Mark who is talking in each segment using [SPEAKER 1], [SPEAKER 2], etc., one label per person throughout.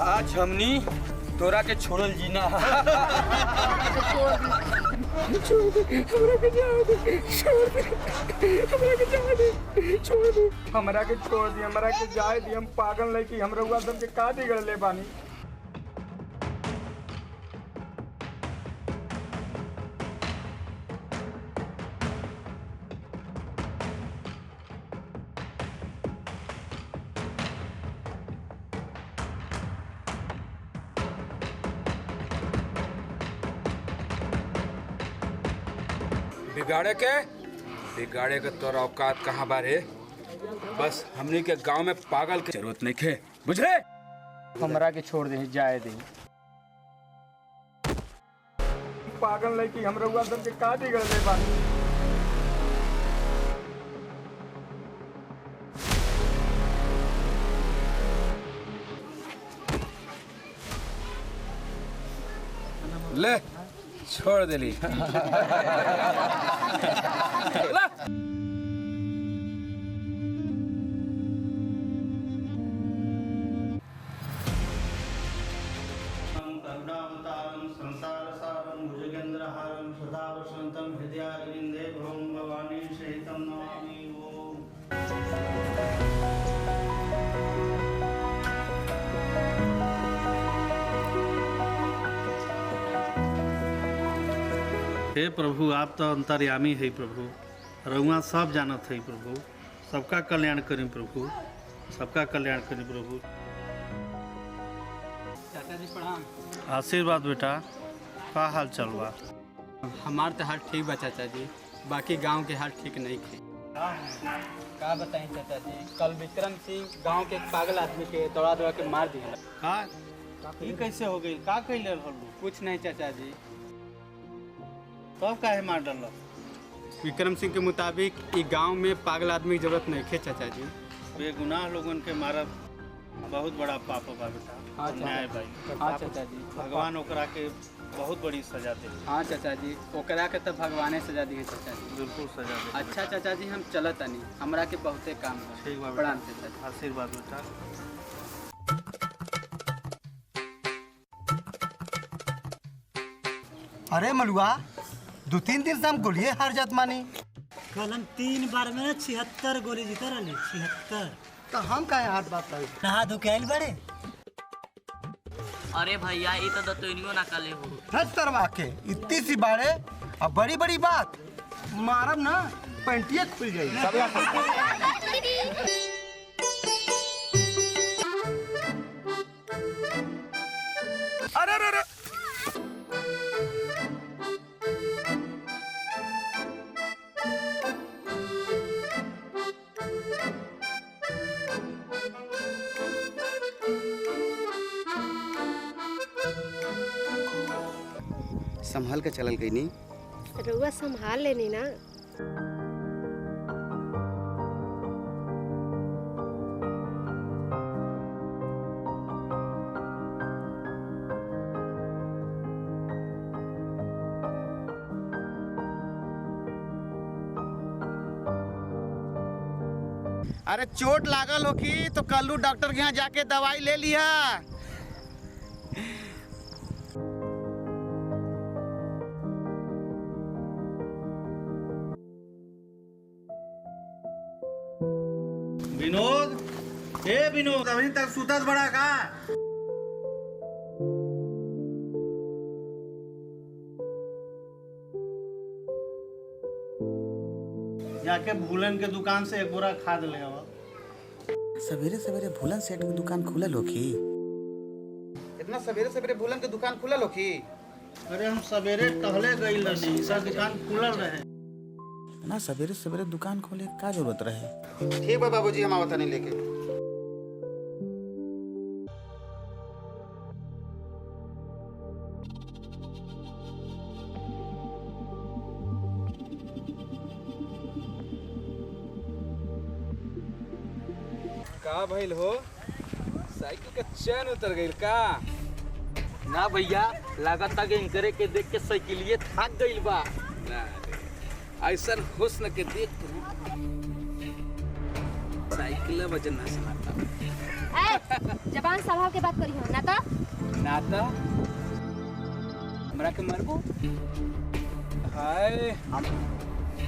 [SPEAKER 1] आज हमनी तोरा के छोड़ल जीना हमरा के छोड़ दी, हमरा के जाए दी। हम पागल नहीं कि हमरा हुआ सब के का बिगड़ ले बानी।
[SPEAKER 2] बिगाड़े के तोरा औकात कहाँ बारे? बस हमनी के गांव में पागल के जरूरत नहीं खे, बुझले?
[SPEAKER 1] हमरा के छोड़ दे, जाए दे। पागल नहीं कि हमरा हुआ सब के का बिगड़ ले बानी।
[SPEAKER 2] ले छोड़ देली।
[SPEAKER 3] करुणावतारं संसारसारं भुजगेन्द्रहारं सदा वसन्तं हृदयारविन्दे भवं भवानी सहितं नमामि। हे प्रभु, आप तो अंतर्यामी है प्रभु, रउआ सब जानत है प्रभु। सबका कल्याण करें प्रभु, सबका कल्याण करें प्रभु।
[SPEAKER 4] चाचा जी प्रणाम।
[SPEAKER 3] आशीर्वाद बेटा, का हाल चल बा?
[SPEAKER 4] हमार तो हाल ठीक बा चाचा जी, बाकी गांव के हाल ठीक नहीं थे। का बताएं चाचा जी, कल विक्रम सिंह गांव के एक पागल आदमी के दौड़ा दौड़ा के मार दिया।
[SPEAKER 3] का ये कैसे हो गई? का कैले रहलू?
[SPEAKER 4] कुछ नहीं चाचा जी।
[SPEAKER 3] तब काहे मार डाल?
[SPEAKER 4] विक्रम सिंह के मुताबिक ये गांव में पागल आदमी की जरूरत नहीं है चाचा जी।
[SPEAKER 3] बेगुनाह लोगन के मारब बहुत बड़ा पाप बा बेटा।
[SPEAKER 4] हाँ
[SPEAKER 3] न्याय भाई।
[SPEAKER 4] हाँ चाचा जी,
[SPEAKER 3] भगवान ओकरा के बहुत बड़ी सजा दे।
[SPEAKER 4] हाँ चाचा जी, ओकरा के तो भगवाने सजा दी है चाचा जी।
[SPEAKER 3] बिल्कुल सजा दे।
[SPEAKER 4] अच्छा चाचा जी, हम चलत नहीं, हमरा के बहुते काम है।
[SPEAKER 3] ठीक बा,
[SPEAKER 4] प्रणाम चाचा जी।
[SPEAKER 3] आशीर्वाद बेटा।
[SPEAKER 5] अरे मलुआ, 2-3 दिन से हम गोलिये हार जात मानी।
[SPEAKER 6] कल हम 3 बार में 76 गोली जीते रही। 76
[SPEAKER 5] तो हम काहे हाथ बात करी?
[SPEAKER 6] नहा धो के आइल बड़े।
[SPEAKER 7] अरे भैया ये तो दतोइनियो ना काले हो।
[SPEAKER 5] हज करवा के इतनी सी बाड़े अब बड़ी बड़ी बात मारब ना, पैंटिया खुल जाई।
[SPEAKER 2] अरे अरे अरे
[SPEAKER 8] संभाल के चलल गई नहीं।
[SPEAKER 9] रउआ संभाल लेनी ना।
[SPEAKER 5] अरे चोट लागल हो की तो कल्लू डॉक्टर के यहाँ जाके दवाई ले लिया।
[SPEAKER 3] विनोद, हे विनोद, अभी तक सुतत बड़ा का? जाके भूलन के दुकान से एक बोरा खाद ले आवा।
[SPEAKER 8] सवेरे सवेरे भूलन सेठ की दुकान खुलल होखी? इतना सवेरे सवेरे भूलन की दुकान खुलल होखी?
[SPEAKER 3] अरे हम सवेरे टहले गई रही, सब दुकान खुलल रहे।
[SPEAKER 8] ना सवेरे सवेरे दुकान खोले का जरूरत रहे?
[SPEAKER 5] ठीक है बाबूजी, हम आवत नहीं लेके।
[SPEAKER 2] का भइल हो? साइकिल का चैन उतर गइल का?
[SPEAKER 4] ना भैया, लागत कि इनकरे के देख के साइकिलिए थक गइल बा।
[SPEAKER 2] ना रे, ऐसन हुस्न के देख के साइकिल वजन ना समाता।
[SPEAKER 9] जबान संभाल के बात करी हो ना तो
[SPEAKER 2] नाता हमरा के मरबो? हाय, हम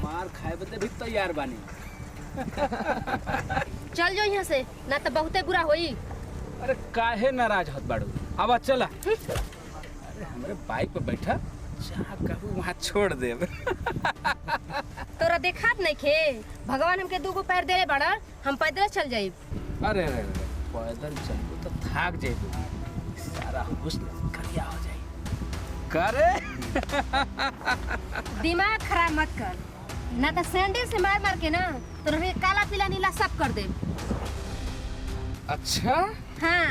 [SPEAKER 2] मार खाए बदे भी तैयार बानी।
[SPEAKER 9] चल जो यहाँ से ना तो बहुते बुरा होई।
[SPEAKER 2] अरे काहे नाराज होत बाड़ू? अब चला। अरे हमरे बाइक पे बैठा, जहाँ कहूँ वहाँ छोड़ देब।
[SPEAKER 9] तोरा देखात नहीं खे, भगवान हमके 2 पैर देले बड़ा, हम पैदल चल जाई।
[SPEAKER 2] अरे अरे अरे, पैदल चलबू तो थाक जेबू, सारा हुस्न करिया हो जाई। करे
[SPEAKER 9] दिमाग खराब मत कर, ना तो सैंडल से मार मार के ना तोरा काला पीला नीला सब कर दे।
[SPEAKER 2] अच्छा
[SPEAKER 9] हाँ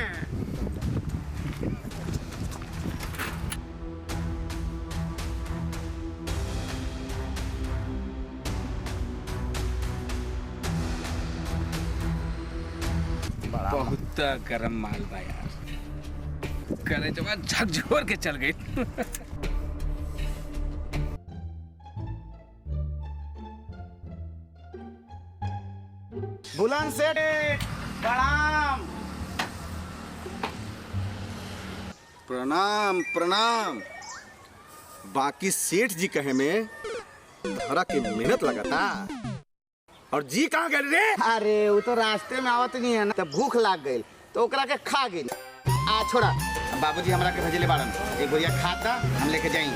[SPEAKER 2] बहुत गरम माल बा यार, करे जब झकझोर के चल गई।
[SPEAKER 8] बुलंद सेठ प्रणाम।
[SPEAKER 5] प्रणाम प्रणाम। बाकी सेठ जी कहे में धरा के मेहनत लगाता। और जी कहाँ गए रे?
[SPEAKER 8] अरे वो तो रास्ते में आवत नहीं है ना, तो भूख लाग गई तो ओकरा के खा गई। आ छोड़ा, बाबूजी हमरा के भेजले बाड़न, एक बोरिया खाता हम लेके जाई।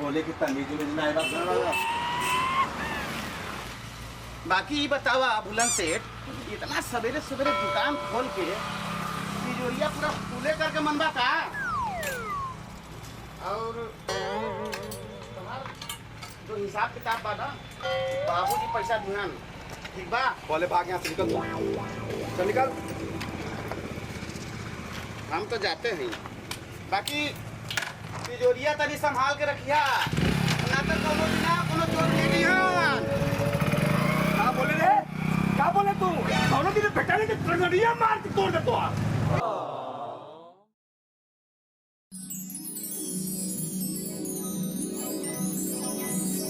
[SPEAKER 8] बोले कि तमीज ना है बात। बाकी ये बतावा बुलंद सेठ, इतना सवेरे सवेरे दुकान खोल के तिजोरिया पूरा फूले करके मनबा का? और जो हिसाब किताब बा ना, बाबूजी पैसा दिहन, ठीक बा? बोले भाग यहाँ से निकल तू। चल निकल। हम तो जाते हैं। बाकी तिजोरिया तनी संभाल के रखिया, ना तो कोनो बिना कोनो चोर ले लिहन।
[SPEAKER 1] क्या बोले रे? क्या बोले तू? दोनों दिन बेटा ने ट्रेगडिया मार के तोड़ दे तो।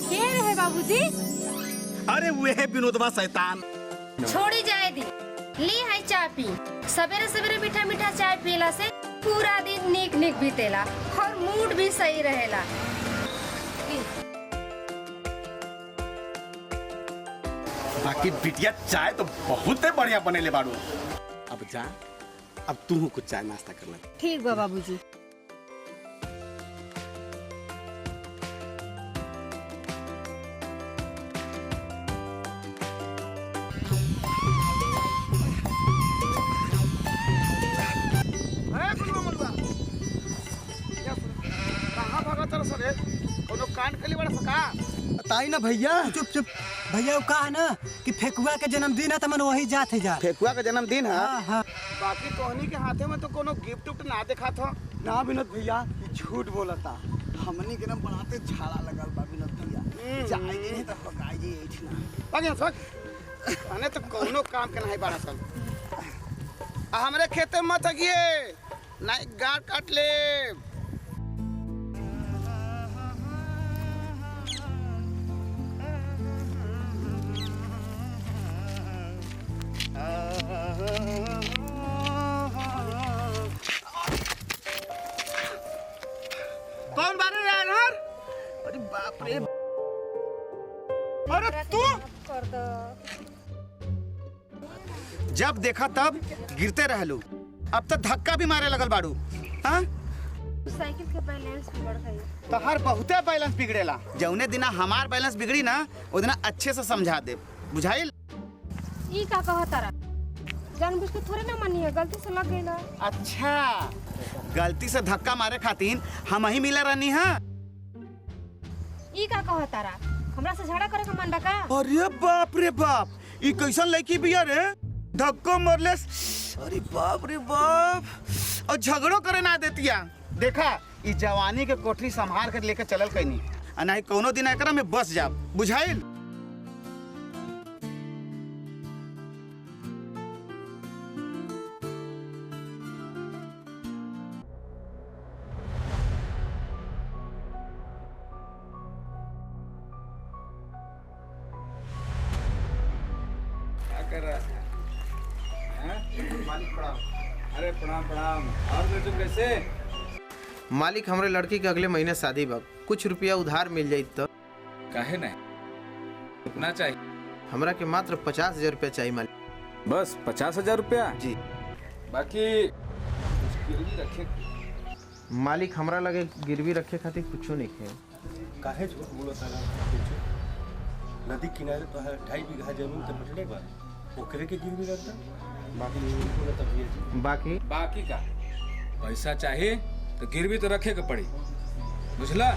[SPEAKER 9] के रहे बाबूजी?
[SPEAKER 8] अरे वे है विनोदवा शैतान।
[SPEAKER 9] छोड़ी जाए दी, ली है चाय पी। सवेरे सवेरे मीठा मीठा चाय पीला से पूरा दिन निक निक बीतेला और मूड भी सही रहेला।
[SPEAKER 8] बाकी बिटिया चाय तो बहुत बढ़िया बनेले बाड़ू। अब जा, अब तू कुछ चाय नाश्ता कर ले।
[SPEAKER 9] ठीक बा बाबूजी।
[SPEAKER 5] बताई ना भैया।
[SPEAKER 6] चुप चुप भैया, वो कहा ना कि फेकुआ के जन्मदिन है तो मन वही जात है जा।
[SPEAKER 5] फेकुआ का जन्मदिन है।
[SPEAKER 6] हाँ हाँ।
[SPEAKER 5] बाकी तोहनी के हाथे में तो कोनो गिफ्ट उफ्ट ना देखा था ना विनोद भैया। झूठ बोलता, हमनी के ना बनाते झाड़ा लगल बा विनोद भैया। जाएगी नहीं तो पकाई जी इठना बाकी सब अने तो कोनो काम के नहीं बाड़ा सन। हमरे खेते में मत हगिए, नहीं गाड़ काट ले। कौन बारे यार? अरे बाप रे, अरे तू जब देखा तब गिरते रहलू, अब तो धक्का भी मारे लगल बाड़ू। हाँ,
[SPEAKER 9] साइकिल के बैलेंस बिगड़ गई।
[SPEAKER 8] तो हर बहुते बैलेंस बिगड़ेला। जौने दिना हमार बैलेंस बिगड़ी ना, वो दिना अच्छे से समझा दे, बुझाइल?
[SPEAKER 9] ई का कहतारा? जानबूझ के थोड़े ना मानी है, गलती से लग गईला।
[SPEAKER 8] अच्छा, गलती से धक्का मारे खातिर हम ही मिला रहनी है।
[SPEAKER 9] ई का कहतारा? हमरा से झगड़ा करे का मन बा का?
[SPEAKER 8] अरे बाप रे बाप, ई कैसन लड़की बिया रे? धक्को मरले, अरे बाप रे बाप, और झगड़ो करे ना देतिया। देखा, ई जवानी के कोठरी संभाल कर लेकर चलल कहीं, नहीं कोनो दिन एकरा में बस जा, बुझाइल?
[SPEAKER 2] कर रहा था? हाँ?
[SPEAKER 10] मालिक प्रणाम।
[SPEAKER 2] अरे प्रणाम प्रणाम। और बेटू कैसे?
[SPEAKER 10] मालिक हमरे लड़की के अगले महीने शादी बा, कुछ रुपया उधार मिल जाई तो।
[SPEAKER 2] काहे नहीं? कितना चाहिए?
[SPEAKER 10] हमरा के मात्र 50,000 रुपया चाहिए मालिक।
[SPEAKER 2] बस 50,000 रुपया?
[SPEAKER 10] जी।
[SPEAKER 2] बाकी कुछ गिरवी रखे?
[SPEAKER 10] मालिक हमरा लगे गिरवी रखे खातिर कुछो नहीं है।
[SPEAKER 1] काहे झूठ बोलता है? नदी किनारे तो है 2.5 बीघा जमीन तो बटले बा, ओकरे के गिरवी रहता। बाकी
[SPEAKER 2] बाकी का पैसा चाहिए तो गिरवी तो रखे के पड़ी, बुझला?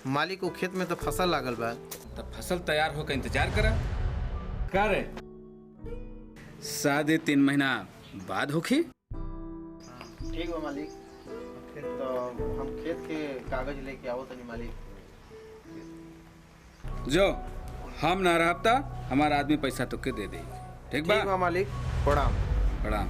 [SPEAKER 10] मालिक वो खेत में तो फसल लागल बा।
[SPEAKER 2] तब फसल तैयार होकर इंतजार करा का रे? शादी 3 महीना बाद होखी।
[SPEAKER 10] ठीक बा मालिक, फिर तो हम खेत के कागज लेके आओ तनी मालिक।
[SPEAKER 2] जो हम ना रहता हमारा आदमी पैसा तो के दे दे। ठीक बा?
[SPEAKER 10] ठीक बा मालिक, प्रणाम।
[SPEAKER 2] प्रणाम।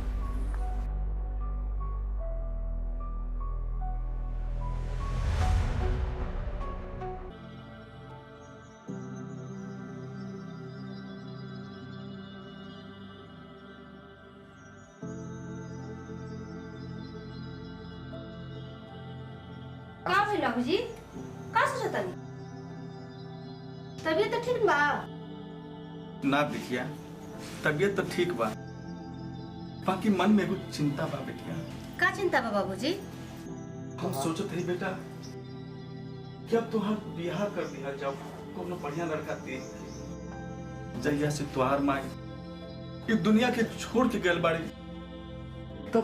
[SPEAKER 9] का भइल बाबूजी? का सोचतानी? तबीयत तो ठीक बा?
[SPEAKER 1] ना बिटिया, तबीयत तो ठीक बा, बाकी मन में कुछ चिंता बा बिटिया।
[SPEAKER 9] का चिंता बा बाबूजी?
[SPEAKER 1] हम सोचत हई बेटा कि अब तोहार बियाह कर दिया, जब कोनो बढ़िया लड़का देख के। जहिया से तोहार माई इस दुनिया के छोड़ के गल बाड़ी, तब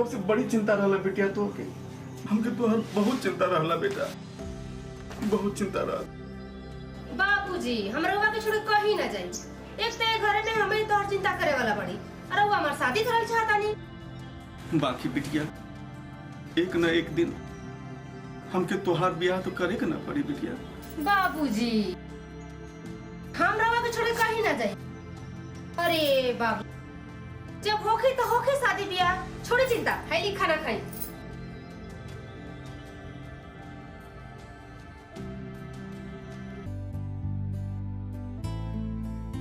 [SPEAKER 1] से बड़ी चिंता रहला बेटिया तो के। हमके तोहार बहुत चिंता रहला बेटा, बहुत चिंता रहा।
[SPEAKER 9] बाबूजी हमरा के छोड़ कहीं ना जाई। एक तो घरे में हमें तोहर चिंता करे वाला पड़ी, अरे वो हमार शादी करल चाहता नहीं।
[SPEAKER 1] बाकी बिटिया एक न एक दिन हमके तोहार बियाह तो करे के ना पड़ी बिटिया।
[SPEAKER 9] बाबूजी हमरा के छोड़ कहीं ना जाई। अरे बाबू, जब होखे तो होखे शादी बियाह, छोड़ी चिंता, खाई खाना खाई।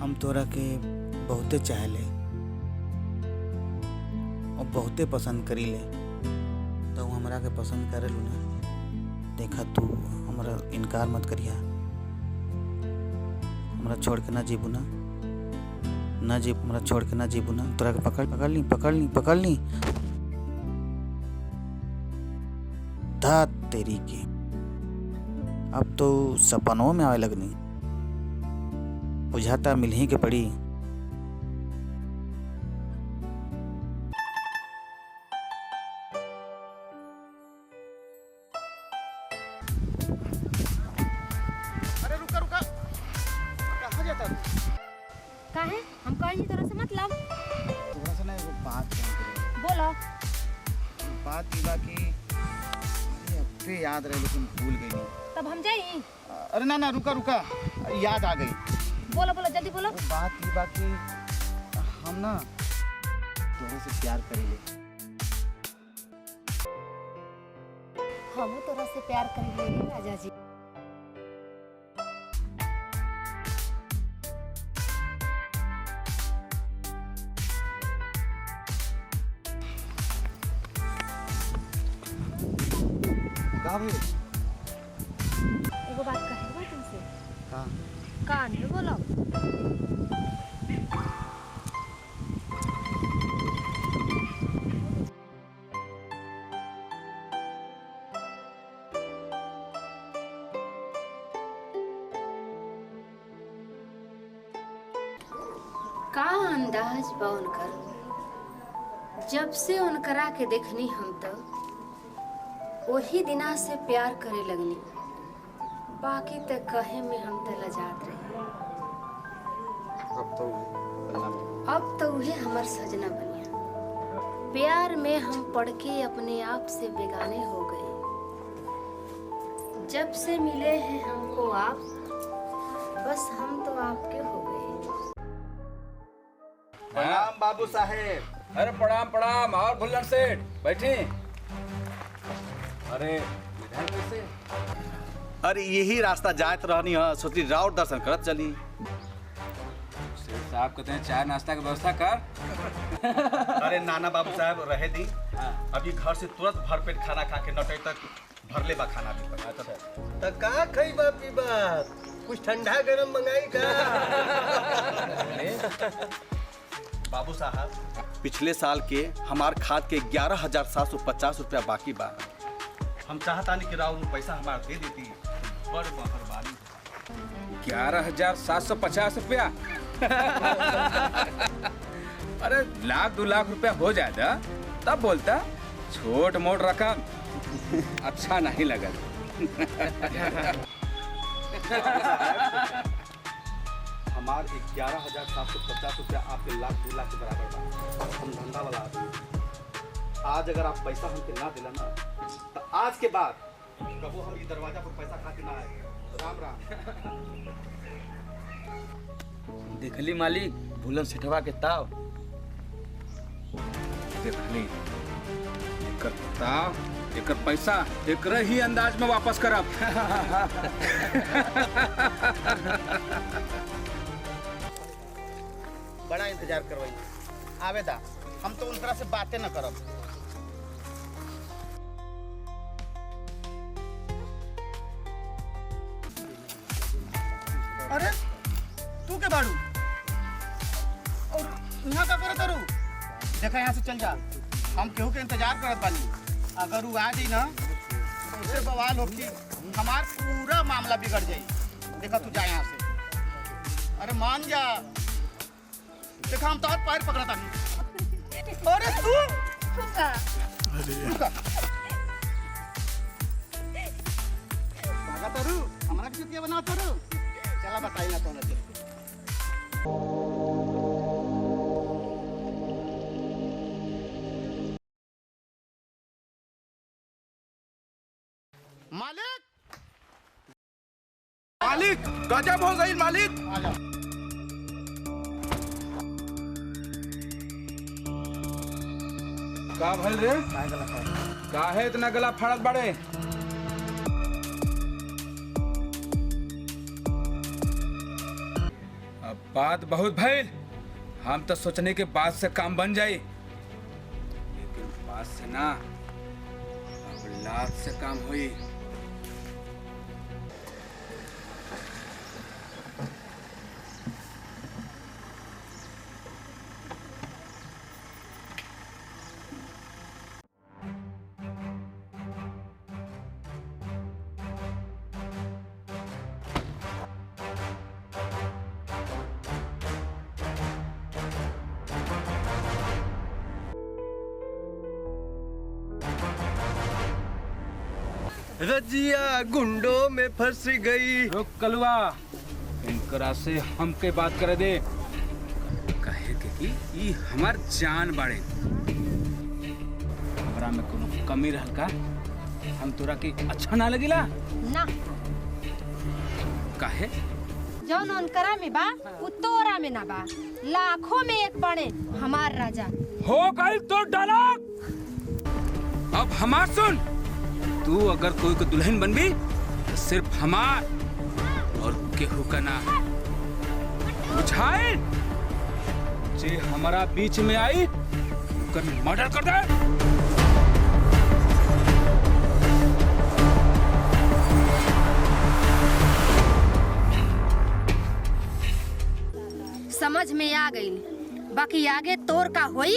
[SPEAKER 5] हम तोरा के बहुते चाहले और बहुते पसंद करीले, तो हमरा के पसंद करेलू ना। देखा तू हमरा इनकार मत करिया, हमरा छोड़ के ना जीबू ना जीब, हमरा छोड़ के ना जीबू ना। तोरा के पकड़ ली धा तेरी के। अब तो सपनों में आवे लगनी, बुझाता मिल ही के पड़ी।
[SPEAKER 8] अरे रुका रुका, कहाँ जाता तू?
[SPEAKER 9] काहे? हम कहीं तरह से मतलब
[SPEAKER 5] थोड़ा सा ना एगो बात करें।
[SPEAKER 9] बोलो।
[SPEAKER 5] बात ई बा कि अरे अब पे याद रहे लेकिन भूल गई।
[SPEAKER 9] तब हम जाई?
[SPEAKER 5] अरे ना रुका, याद आ गई।
[SPEAKER 9] बोलो जल्दी बोलो।
[SPEAKER 5] वो बात ई बा कि हम ना तोरे से प्यार करीले।
[SPEAKER 9] हम तोरा से प्यार करेंगे राजा जी। एगो बात कहे तुमसे। कान में बोलो। का अंदाज बा उनकर, जब से उनकरा के देखनी हम तो वही दिना से प्यार करे लगनी। बाकी तो कहे में हम तो लजात रहे। अब तो उहे हमार सजना बनिया। प्यार में हम पड़ के अपने आप से बेगाने हो गए। जब से मिले हैं हमको आप, बस हम तो आपके हो गए।
[SPEAKER 8] प्रणाम बाबू साहेब।
[SPEAKER 2] अरे प्रणाम प्रणाम। और भुल्लर सेठ बैठी। अरे इधर कैसे?
[SPEAKER 11] अरे यही रास्ता जात रहनी है, सोची राउर दर्शन करत चली।
[SPEAKER 2] साहब कहते हैं चाय नाश्ता की व्यवस्था कर।
[SPEAKER 1] अरे नाना बाबू साहब रहे दी, अभी घर से तुरंत भरपेट खाना खा के नटे तक भर ले बा खाना भी पर।
[SPEAKER 10] तो का खई बा पीबा, कुछ ठंडा गरम मंगाई का?
[SPEAKER 1] बाबू साहब पिछले साल के हमार खाद के 11,750 रुपया बाकी बा। हम चाहता नहीं कि राव पैसा हमार दे देती, बड़ मेहरबानी।
[SPEAKER 2] 11,750 रुपया। अरे 1-2 लाख रुपया हो जाता तब बोलता, छोट मोट रकम अच्छा नहीं लगा।
[SPEAKER 1] हमार 11,750 रुपया आपके 1-2 लाख के बराबर बा। हम धंधा वाला आदमी, आज अगर आप पैसा हमके ना दिला ना तो आज के बाद कबो हम ये दरवाजा पर पैसा खा के ना आए। राम राम।
[SPEAKER 2] देखली मालिक भूलन सेठवा के ताव। देखली एकर ताव, एकर पैसा एकर ही अंदाज में वापस करब।
[SPEAKER 8] बड़ा इंतजार करवाई आवेदा, हम तो उन तरह से बातें न करब। अरे तू के बाड़ू और यहाँ का करे करू? देखा यहाँ से चल जा, हम केहू के इंतजार करत बानी। अगर वो आ जाई ना तो उससे बवाल हो कि हमार पूरा मामला बिगड़ जाई। देखा तू जा यहाँ से, अरे मान जा। देखा हम तो और पैर पकड़ता नहीं। अरे तू भागा तरू, हमारा किसी बना तरू। चला बताई ना कौन है। मालिक,
[SPEAKER 1] मालिक गजब हो गई मालिक।
[SPEAKER 8] आ जाओ।
[SPEAKER 2] का भइल रे? काहे इतना गला फाड़त बाड़े? अब बात बहुत भइल। हम तो सोचने के बाद से काम बन जाई, लेकिन बात से ना, अब लात से काम हुई।
[SPEAKER 10] रजिया गुंडों में फंस गई।
[SPEAKER 2] रुक कलवा, इनकरा से हमके बात करे दे। कहे के कि ई हमार जान बाड़े, हमरा में कोनो कमी रहल का? हम तोरा के अच्छा ना लगिला
[SPEAKER 9] ना,
[SPEAKER 2] काहे?
[SPEAKER 9] जौन उनकरा में बा उ तोरा में ना बा। लाखों में एक बने हमार राजा।
[SPEAKER 2] हो गई तो डायलॉग। अब हमार सुन, तू अगर कोई को दुल्हन बनबी तो सिर्फ हमार और केहू का ना। बुझाए जे हमारा बीच में आई कर मर्डर कर दे।
[SPEAKER 9] समझ में आ गई, बाकी आगे तोर का होई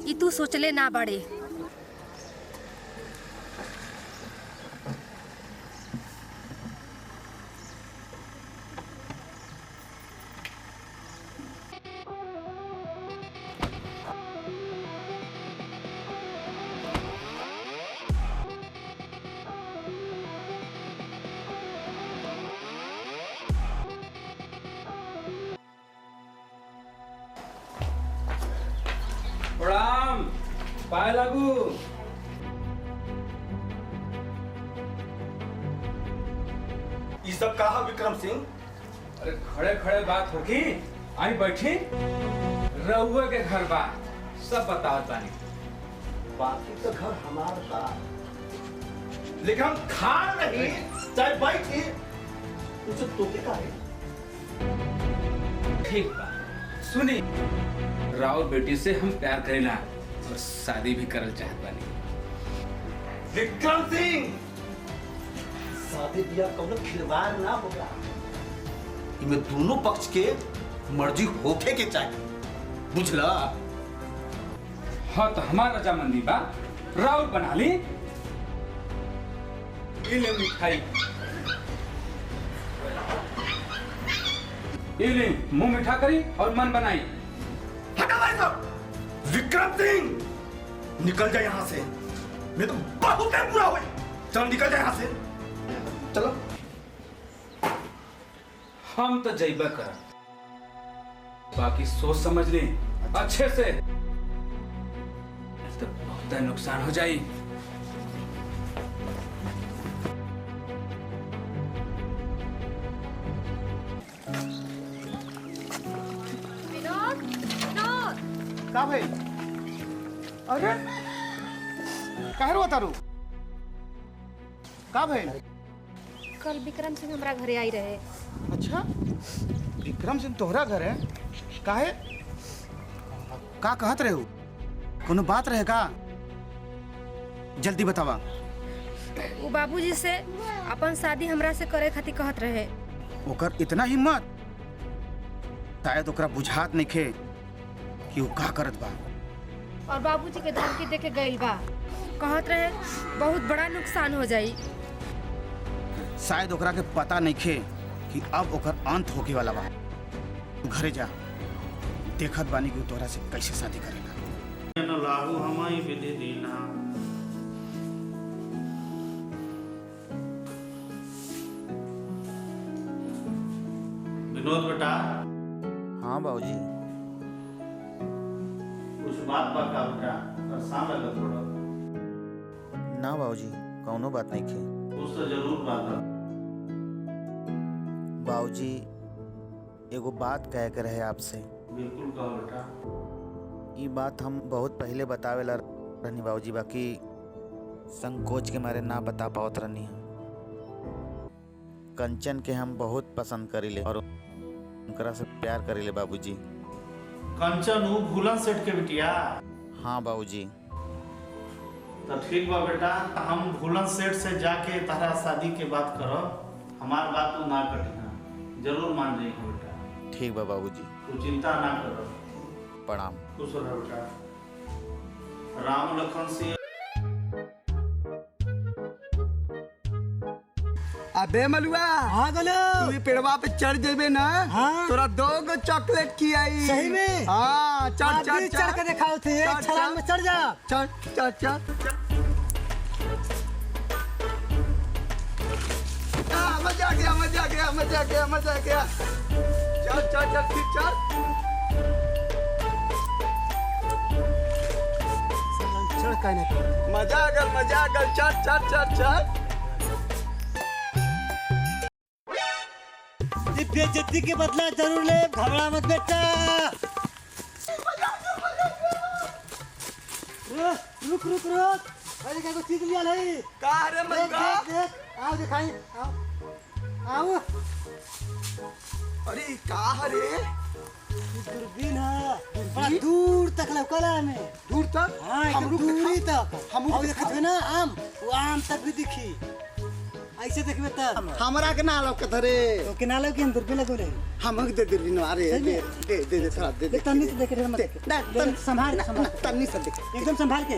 [SPEAKER 9] ई तू सोचले ना बड़े।
[SPEAKER 2] प्रणाम, पाए लागू।
[SPEAKER 1] ये सब कहा विक्रम सिंह?
[SPEAKER 2] अरे खड़े खड़े बात होगी, आई बैठी। रहुए के घर बात सब बताओ तानी।
[SPEAKER 1] बाकी तो घर हमारा था, लेकिन हम खा नहीं चाहे बैठी उसे तोते का है।
[SPEAKER 2] ठीक बा, सुनी, राउर बेटी से हम प्यार करेला और शादी भी करल चाहत बानी।
[SPEAKER 8] विक्रम सिंह, शादी ब्याह कौनो खिलवाड़ ना होगा। इनमें दोनों पक्ष के मर्जी होके के चाहिए, बुझला?
[SPEAKER 2] हाँ तो हमारा रजामंदी बा, राउर बना ली। ये ले मिठाई, ये ले मुंह मीठा करी और मन बनाई।
[SPEAKER 8] हटा भाई साहब। विक्रम सिंह, निकल जा यहाँ से, मैं तो बहुत है बुरा हुई। चल निकल जा यहाँ से, चलो।
[SPEAKER 2] हम तो जैबा कर, बाकी सोच समझ ले अच्छे से, तो बहुत नुकसान हो जाए।
[SPEAKER 9] विनोद, विनोद,
[SPEAKER 5] का भाई? अरे काहे रो तारू? का भाई?
[SPEAKER 9] कल विक्रम सिंह हमरा घरे आई रहे।
[SPEAKER 5] अच्छा, विक्रम सिंह तोहरा घर है? काहे? का कहत रहे हो? कोनो बात रहे का? जल्दी बतावा।
[SPEAKER 9] वो बाबूजी से अपन शादी हमरा से करे खातिर कहत रहे।
[SPEAKER 5] ओकर इतना हिम्मत? शायद ओकरा बुझात नइखे कि वो का करत बा।
[SPEAKER 9] और बाबूजी के धमकी दे के गइल बा, कहत रहे बहुत बड़ा नुकसान हो जाई।
[SPEAKER 5] शायद ओकरा के पता नइखे कि अब ओकर अंत होके वाला बा। तू घरे जा, देखत बानी कि तोहरा से कैसे शादी करेला।
[SPEAKER 3] लाहू हमाई विधि दीना। विनोद बेटा।
[SPEAKER 10] हाँ बाबूजी।
[SPEAKER 3] कुछ बात का बेटा, परेशान लगा थोड़ा।
[SPEAKER 10] ना बाबूजी, कौनो बात नहीं खे।
[SPEAKER 3] कुछ तो जरूर बात है।
[SPEAKER 10] बाबूजी, एगो बात कह के रहे आपसे।
[SPEAKER 3] बिल्कुल कहो बेटा।
[SPEAKER 10] ये बात हम बहुत पहले बतावेला रहनी बाबूजी, बाकी संकोच के मारे ना बता पावत रहनी। कंचन के हम बहुत पसंद करीले और उनकरा से प्यार करीले बाबूजी।
[SPEAKER 3] कंचन वो भूलन सेठ के बिटिया?
[SPEAKER 10] हाँ बाबूजी।
[SPEAKER 3] तो ठीक बा बेटा, हम भूलन सेठ से जाके तारा शादी के बात करो। हमार बात तू ना कटी, जरूर मान जाएगी बेटा।
[SPEAKER 10] ठीक बा बाबूजी।
[SPEAKER 3] तू चिंता ना करो।
[SPEAKER 10] प्रणाम।
[SPEAKER 3] खुश रहो बेटा। राम लखन से।
[SPEAKER 5] अबे मलुआ,
[SPEAKER 6] हाँ गोलो।
[SPEAKER 5] तू ये पेड़वा पे चढ़ जेबे ना,
[SPEAKER 6] हाँ।
[SPEAKER 5] तोरा 2 चॉकलेट की आई।
[SPEAKER 6] सही में?
[SPEAKER 5] हाँ, चढ़ चढ़
[SPEAKER 6] चढ़ के दिखाओ थे,
[SPEAKER 5] चढ़,
[SPEAKER 6] छलांग में चढ़ जा।
[SPEAKER 5] चढ़ चढ़ चढ़। मजा आ गया, मजा आ गया, मजा आ गया, मजा आ गया। चल चल चल, फिर चल।
[SPEAKER 6] चढ़ कहने का।
[SPEAKER 5] मजा आ गया, मजा आ गया। चल चल चल चल।
[SPEAKER 6] बेइज्जती के बदला जरूर ले, घबरा मत बेटा। रुक रुक रुक, अरे क्या चीज लिया नहीं?
[SPEAKER 5] का रे
[SPEAKER 6] देख
[SPEAKER 5] मलुआ?
[SPEAKER 6] देख देख, आओ दिखाई, आओ आओ।
[SPEAKER 5] अरे का रे?
[SPEAKER 6] दूरबीन है, बड़ा दूर तक लौकला हमें।
[SPEAKER 5] दूर तक?
[SPEAKER 6] हाँ, एकदम दूरी तक।
[SPEAKER 5] हम
[SPEAKER 6] अब देखत है ना आम, वो आम तक भी दिखी। ऐसे देखबे तब।
[SPEAKER 5] हमरा के ना लौकत रे।
[SPEAKER 6] तो के ना लौकी, हम दूरबीन लगो रे।
[SPEAKER 5] हमक दे दे ना रे, दे दे दे थोड़ा दे दे।
[SPEAKER 6] तन्नी से देख रहे मत।
[SPEAKER 5] ना
[SPEAKER 6] देख, संभाल संभाल,
[SPEAKER 5] तन्नी से देख।
[SPEAKER 6] एकदम संभाल के।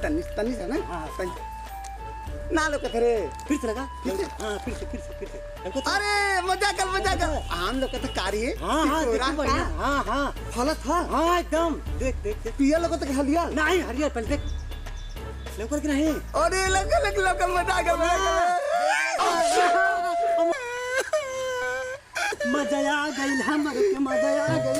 [SPEAKER 5] तन्नी तन्नी से ना?
[SPEAKER 6] हाँ।
[SPEAKER 5] तन्नी। ना लौकत रे।
[SPEAKER 6] फिर से लगा, फिर से, हाँ फिर से। हमको तो-
[SPEAKER 5] अरे मजा कर, मजा कर। आम लौकत कारी है।
[SPEAKER 6] हाँ हाँ देखो बढ़िया, हाँ हाँ
[SPEAKER 5] फलत है।
[SPEAKER 6] हाँ एकदम। देख देख देख,
[SPEAKER 5] पिया लौकत के हलिया।
[SPEAKER 6] नहीं हरियर पहले देख, लेकर के नहीं।
[SPEAKER 5] अरे लग मजा कर, मजा कर।
[SPEAKER 6] मजा आ गई, हमारे के मजा आ गई।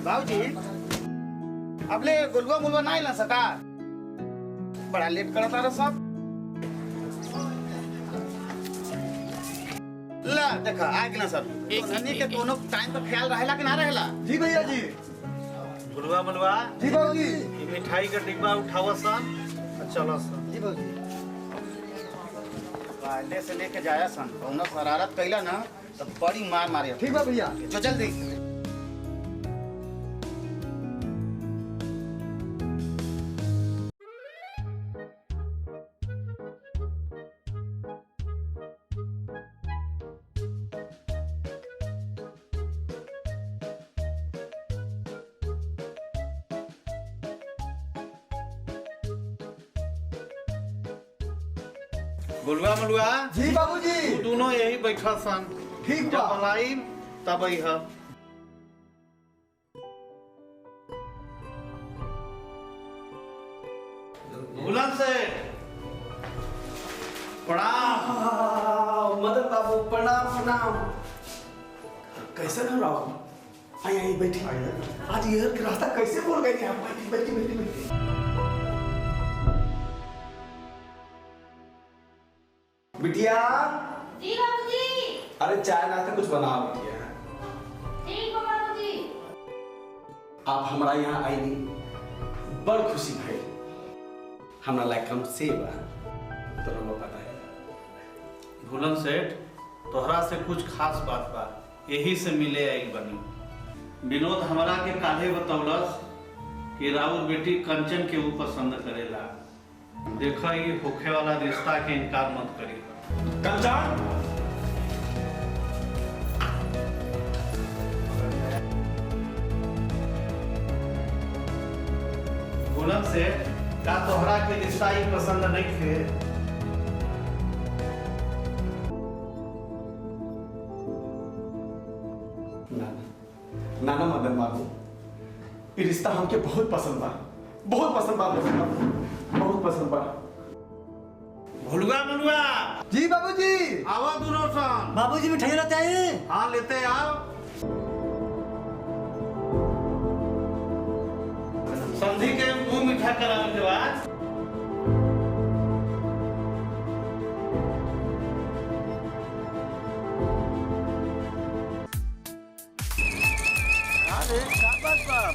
[SPEAKER 5] बाबूजी, अब ले गुलवा मुलवा नहीं ला सका। बड़ा लेट करता रहा सब। ला देखा आग ना सब। नन्ही के कोनो टाइम पर ख्याल रहेला कि ना रहेला?
[SPEAKER 8] जी भैया जी।
[SPEAKER 3] भुलवा मलवा
[SPEAKER 5] जी बाबूजी।
[SPEAKER 3] ये मिठाई का डिब्बा उठावा सन और चलो सन।
[SPEAKER 5] जी बाबूजी।
[SPEAKER 10] पहले से लेके जाया सन कौनो शरारत कैला ना तो बड़ी मार मारे।
[SPEAKER 5] ठीक बा भैया।
[SPEAKER 10] जो जल्दी।
[SPEAKER 3] भुलवा मलवा
[SPEAKER 5] जी बाबूजी।
[SPEAKER 3] तू दोनों यही बैठा सन।
[SPEAKER 5] ठीक
[SPEAKER 3] जब
[SPEAKER 5] बा।
[SPEAKER 3] बुलाई तब आई है। बुलंद से प्रणाम।
[SPEAKER 8] मदन बाबू प्रणाम प्रणाम। कैसे रह रहा हूँ? आई आई बैठी। आज ये के रास्ता कैसे बोल गए आप? बैठी बैठी बैठी बैठी। बिटिया।
[SPEAKER 9] जी बाबूजी।
[SPEAKER 8] अरे चाय नाश्ता कुछ बनाओ बिटिया।
[SPEAKER 9] ठीक हो बाबूजी।
[SPEAKER 8] आप हमारा यहाँ आई नहीं, बड़ खुशी भई। हमरा लायक हम सेवा तो रहो पता है।
[SPEAKER 3] भुलन सेठ तोहरा से कुछ खास बात बा, यही से मिले आई बनी। विनोद हमरा के काहे बतौलस कि राउर बेटी कंचन के वो पसंद करेला। देखा ये होखे वाला रिश्ता के इनकार मत करी।
[SPEAKER 8] कंचन।
[SPEAKER 3] भुलन सेठ का तोहरा के रिश्ता ही पसंद नहीं थे।
[SPEAKER 8] नाना मदन बाबू, ये रिश्ता हमके बहुत पसंद बा, बहुत पसंद बा, बहुत पसंद बा।
[SPEAKER 3] भुलवा मलुआ
[SPEAKER 5] जी बाबूजी।
[SPEAKER 3] आवा दोनों सन।
[SPEAKER 6] बाबूजी मिठाई लेते आए।
[SPEAKER 3] हाँ लेते आओ। संधि के मुंह मीठा कराने के बाद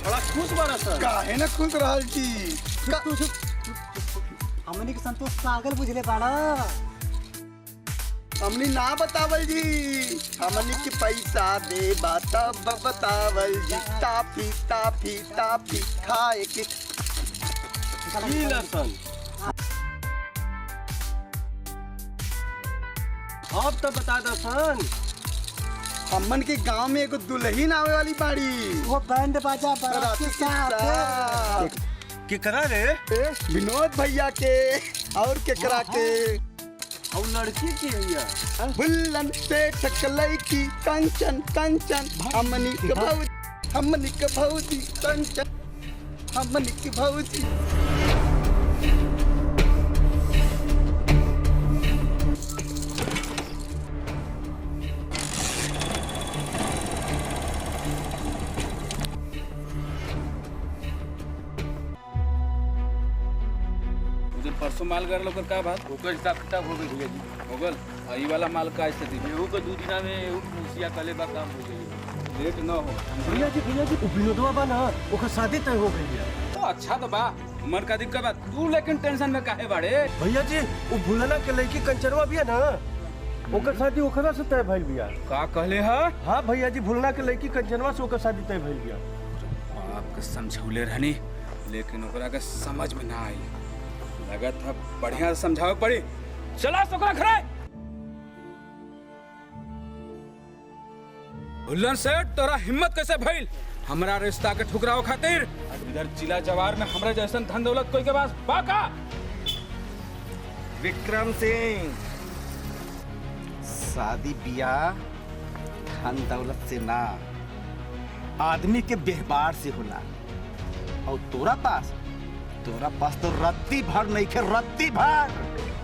[SPEAKER 5] बड़ा खुश बड़ा सर। काहे ना खुश रहल छी।
[SPEAKER 6] हमनी के संतोष पागल बुझले बाड़ा।
[SPEAKER 5] हमनी ना बतावल जी। हमनी के पैसा दे तब बतावल जी। टाफी टाफी टाफी खाए के।
[SPEAKER 4] अब तो बता दो सन।
[SPEAKER 5] हमन के गांव में एगो दुल्हन आवे वाली बाड़ी।
[SPEAKER 6] वो बैंड बाजा बारात के साथ।
[SPEAKER 5] के करा रे? विनोद भैया के और के करा के।
[SPEAKER 4] और लड़की की है
[SPEAKER 5] बुल्लन से ठकलई की कंचन कंचन। हमनी के भौजी, हमनी के भौजी कंचन, हमनी के भौजी।
[SPEAKER 2] परसों माल कर लो का बात ओकर हिसाब किताब हो गई भैया जी हो गल ई वाला माल का स्थिति एहू के 2 दिना में एहू मुसिया कले बा काम हो गई लेट न हो
[SPEAKER 6] भैया जी विनोदवा बा ना ओकर शादी तय हो गई है।
[SPEAKER 2] तो अच्छा तो बा मन का दिक्कत बा तू लेकिन टेंशन में काहे बाड़े
[SPEAKER 6] भैया जी वो भूलना के लड़की कंचनवा भी है ना ओकर शादी ओकरा से तय भइल बिया।
[SPEAKER 2] का कहले है?
[SPEAKER 6] हाँ भैया जी भूलना के लड़की कंचनवा से ओकर शादी तय भइल बिया।
[SPEAKER 2] आपके समझौले रहनी लेकिन ओकरा के समझ में ना आई लगा था बढ़िया से समझावे पड़ी। चला सोकरा घरे। भुल्लन सेठ तोरा हिम्मत कैसे भइल हमरा रिश्ता के ठुकराव खातिर? इधर जिला जवार में हमरा जैसन धन दौलत कोई के पास बाका?
[SPEAKER 10] विक्रम सिंह, शादी ब्याह धन दौलत से ना आदमी के व्यवहार से होला। और तोरा पास तो रत्ती भर नहीं के रत्ती भर।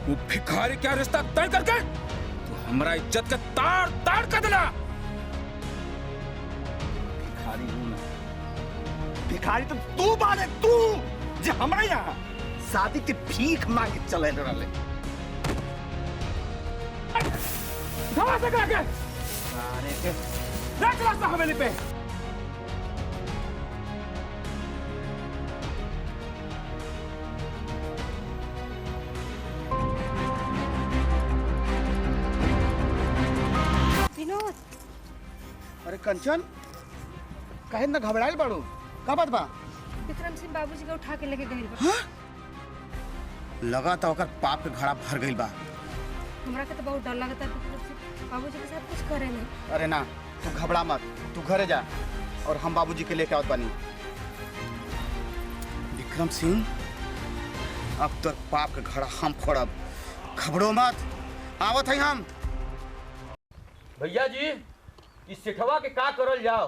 [SPEAKER 2] वो भिखारी क्या रिश्ता तय करके तू हमरा इज्जत के तार तार कर देना।
[SPEAKER 10] भिखारी हूँ ना, भिखारी तो तू बाने तू जो हमरा यहाँ शादी के भीख मांगे चले रहे।
[SPEAKER 2] धवा से करा के देख रास्ता हवेली पे
[SPEAKER 9] विनोद
[SPEAKER 8] अरे कंचन कहे ना घबराइल बाड़ू का बात बा
[SPEAKER 9] विक्रम सिंह बाबूजी के उठा के लेके गए बा।
[SPEAKER 8] हाँ? लगा था ओकर पाप के घड़ा भर गइल बा।
[SPEAKER 9] हमरा के तो बहुत डर लगता है विक्रम सिंह बाबूजी के साथ कुछ करे नहीं।
[SPEAKER 8] अरे ना तू घबरा मत, तू घरे जा और हम बाबूजी के लेके आवत बानी। विक्रम सिंह अब तक पाप के घड़ा हम फोड़ब, घबरो मत, आवत है हम।
[SPEAKER 6] भैया जी इस सिठवा के का करल जाओ?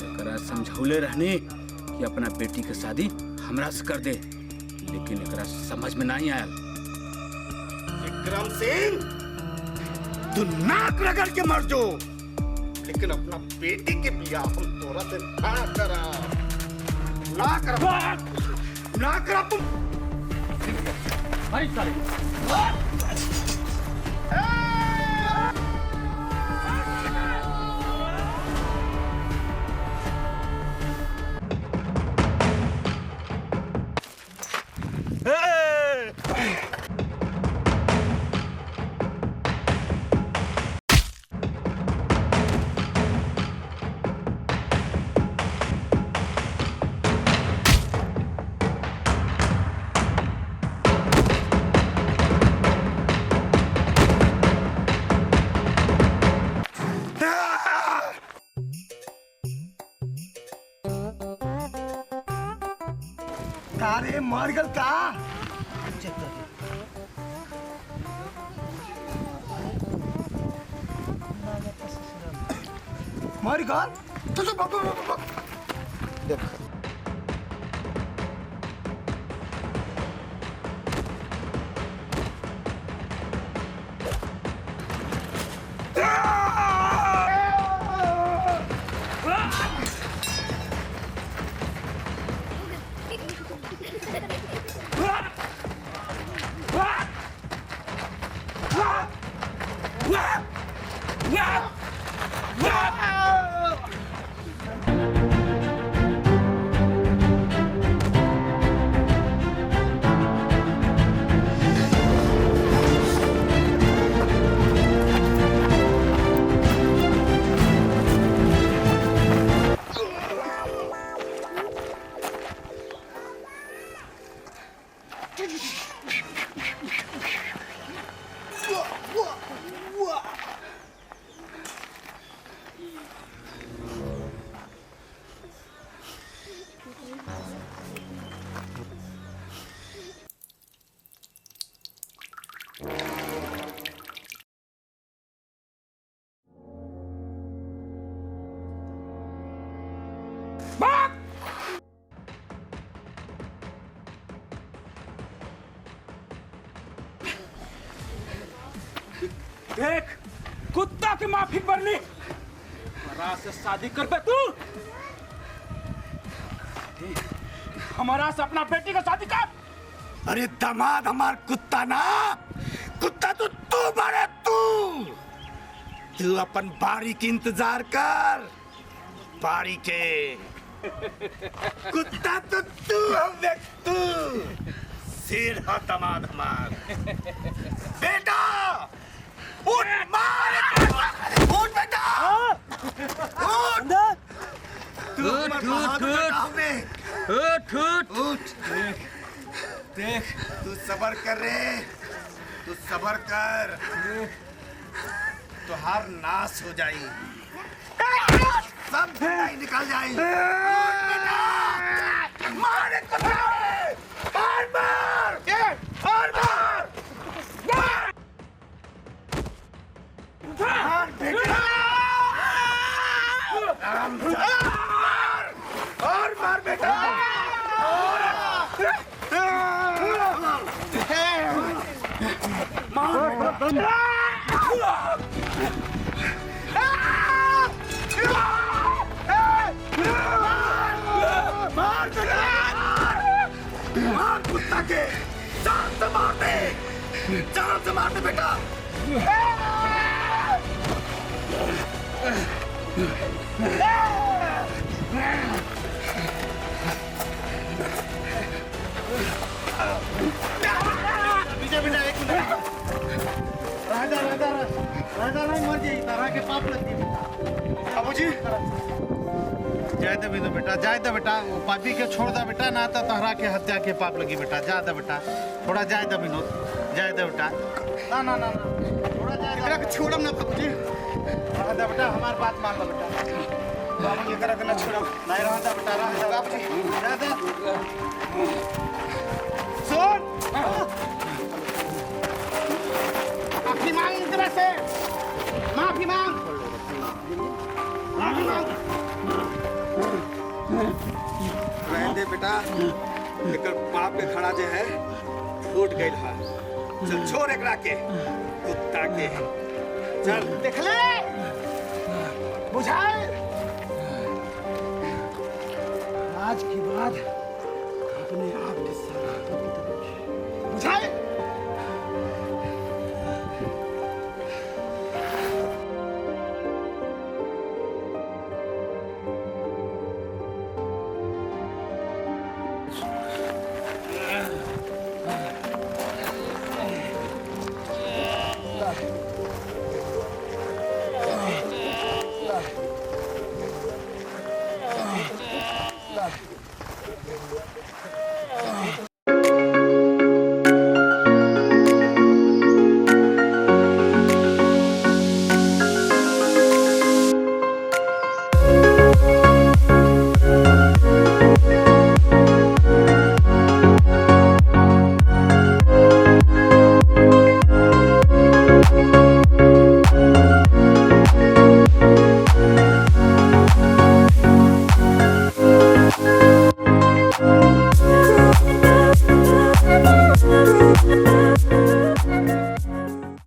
[SPEAKER 2] एकरा समझौले रहने कि अपना बेटी के शादी हमरा से कर दे, लेकिन एकरा समझ में नहीं आया।
[SPEAKER 8] विक्रम सिंह तू नाक रगड़ के मर जो, लेकिन अपना बेटी के बियाह हम तोरा से ना करा, ना करा, ना करा तुम।
[SPEAKER 6] भाई साले
[SPEAKER 5] अरे मर गल का मर गल
[SPEAKER 8] देख
[SPEAKER 2] देख कुत्ता की माफी बरनी, हमारा से शादी कर बे तू, हमारा से अपना बेटी का शादी कर।
[SPEAKER 8] अरे दामाद हमार कुत्ता ना, कुत्ता तो तू बने, तू अपन बारी की इंतजार कर, बारी के कुत्ता तो तू हम तू शेर है दामाद हमार। बेटा उठ, मार उठ बेटा, उठ तू हमर बहादुर बेटा हमें, उठ देख तू सबर कर रे, तू सबर कर, तुहार नाश हो जाई, सब बेटाई निकल जाई। मार कुत्ता, मार मार मार मार मार बेटा, और मार बेटा, मार कुत्ता के, जान से मार दे, जान से मार दे बेटा। विजय बेटा एक मिनट, राधा राधा
[SPEAKER 5] रहता नहीं मर जाई तरह के पाप लगती बेटा।
[SPEAKER 8] बाबूजी
[SPEAKER 3] जाए दे बिनो बेटा, जाए दे बेटा, वो पापी के छोड़ दे बेटा, ना तो तहरा के हत्या के पाप लगी बेटा। जा दे बेटा, थोड़ा जाए दे विनोद, जाए दे बेटा।
[SPEAKER 5] ना ना ना ना, थोड़ा जाए
[SPEAKER 8] एकरा के छोड़म ना बाबूजी।
[SPEAKER 5] रह दे बेटा, हमार बात मान लो बेटा।
[SPEAKER 8] बाबूजी एकरा के ना छोड़म।
[SPEAKER 5] नहीं रह दे बेटा, रह दे
[SPEAKER 8] बाबूजी
[SPEAKER 5] रह दे।
[SPEAKER 8] सुन
[SPEAKER 5] माफी मांग इनकरा से, माफी मांग, माफी मांग।
[SPEAKER 8] रह दे बेटा, एकर पाप के खड़ा जे है फूट गइल है। चल छोड़ एकरा के, कुत्ता के। चल
[SPEAKER 5] देख ले, बुझाए। आज के बाद अपने आप के साथ बुझाए।